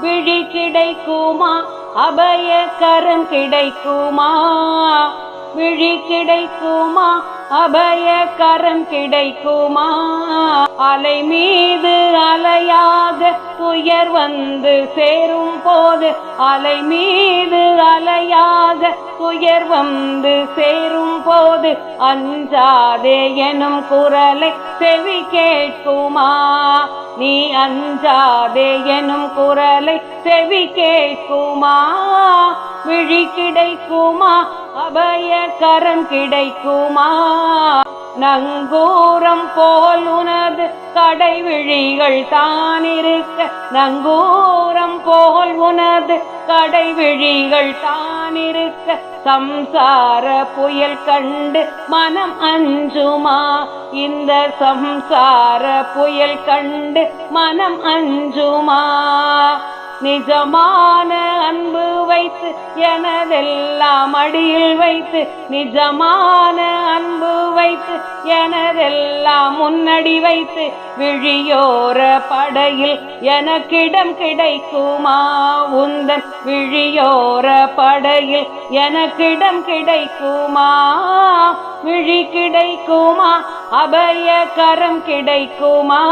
விழி கிடைக்குமா, அபய கரம் கிடைக்குமா, விழி கிடைக்குமா, அபய கரம் கிடைக்குமா. அலை மீது அலையாக துயர் வந்து சேரும் போது, அலை மீது அலையாக துயர் வந்து சேரும் போது, அஞ்சாதே எனும் குரலை செவி கேட்குமா, நீ அஞ்சாதே எனும் குரலை செவி கேட்குமா. விழி கிடைக்குமா, அபய கரம் கிடைக்குமா. நங்கூரம் போல் உனது கடைவிழிகள் தானிருக்க, நங்கூரம் போல் உனது கடைவிழிகள் தானிருக்க, சம்சார புயல் கண்டு மனம் அஞ்சுமா, இந்த சம்சார புயல் கண்டு மனம் அஞ்சுமா. நிஜமான அன்பு வைத்து எனதெல்லாம் அடியில் வைத்து, நிஜமான அன்பு வைத்து எனதெல்லாம் முன்னடி வைத்து, விழியோர படையில் எனக்கிடம் கிடைக்குமா, உந்தன் விழியோர படையில் எனக்கிடம் கிடைக்குமா. விழி கிடைக்குமா, அபய கரம் கிடைக்குமா.